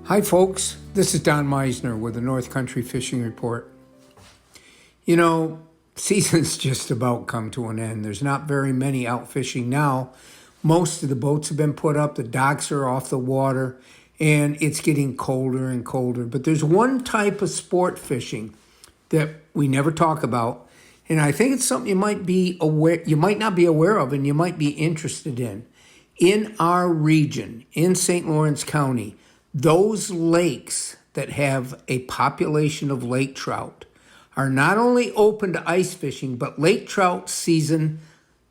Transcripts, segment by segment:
Hi folks, this is Don Meisner with the North Country Fishing Report. You know, season's just about come to an end. There's not very many out fishing now. Most of the boats have been put up, the docks are off the water, and it's getting colder and colder. But there's one type of sport fishing that we never talk about, and I think it's something you might not be aware of and you might be interested in. In our region, in St. Lawrence County, those lakes that have a population of lake trout are not only open to ice fishing, but lake trout season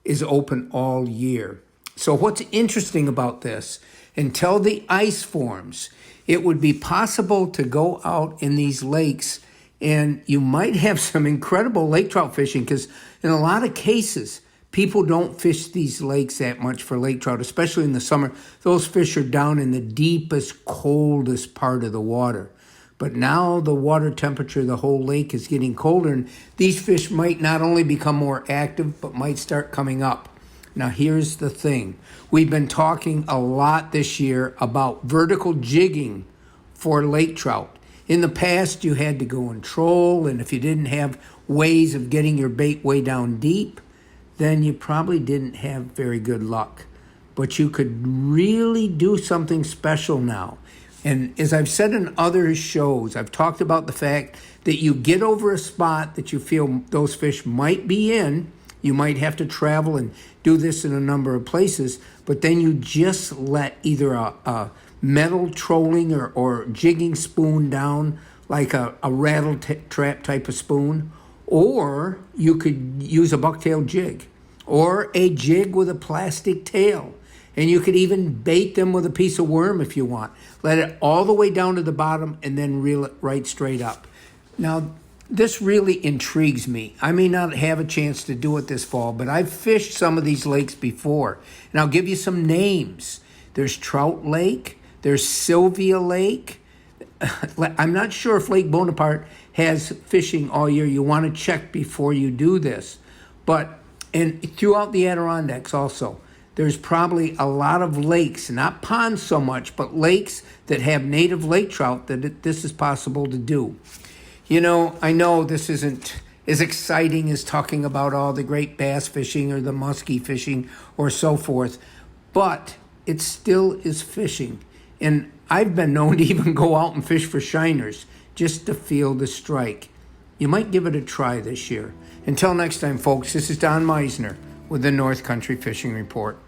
is open all year. So what's interesting about this, until the ice forms, it would be possible to go out in these lakes and you might have some incredible lake trout fishing, because in a lot of cases, people don't fish these lakes that much for lake trout, especially in the summer. Those fish are down in the deepest, coldest part of the water. But now the water temperature of the whole lake is getting colder, and these fish might not only become more active, but might start coming up. Now here's the thing. We've been talking a lot this year about vertical jigging for lake trout. In the past, you had to go and troll, and if you didn't have ways of getting your bait way down deep, then you probably didn't have very good luck. But you could really do something special now. And as I've said in other shows, I've talked about the fact that you get over a spot that you feel those fish might be in. You might have to travel and do this in a number of places, but then you just let either a metal trolling or jigging spoon down, like a rattle trap type of spoon, or you could use a bucktail jig or a jig with a plastic tail. And you could even bait them with a piece of worm if you want. Let it all the way down to the bottom and then reel it right straight up. Now, this really intrigues me. I may not have a chance to do it this fall, but I've fished some of these lakes before. And I'll give you some names. There's Trout Lake. There's Sylvia Lake. I'm not sure if Lake Bonaparte has fishing all year. You want to check before you do this. And throughout the Adirondacks also, there's probably a lot of lakes, not ponds so much, but lakes that have native lake trout that this is possible to do. You know, I know this isn't as exciting as talking about all the great bass fishing or the muskie fishing or so forth, but it still is fishing. And I've been known to even go out and fish for shiners just to feel the strike. You might give it a try this year. Until next time, folks, this is Don Meisner with the North Country Fishing Report.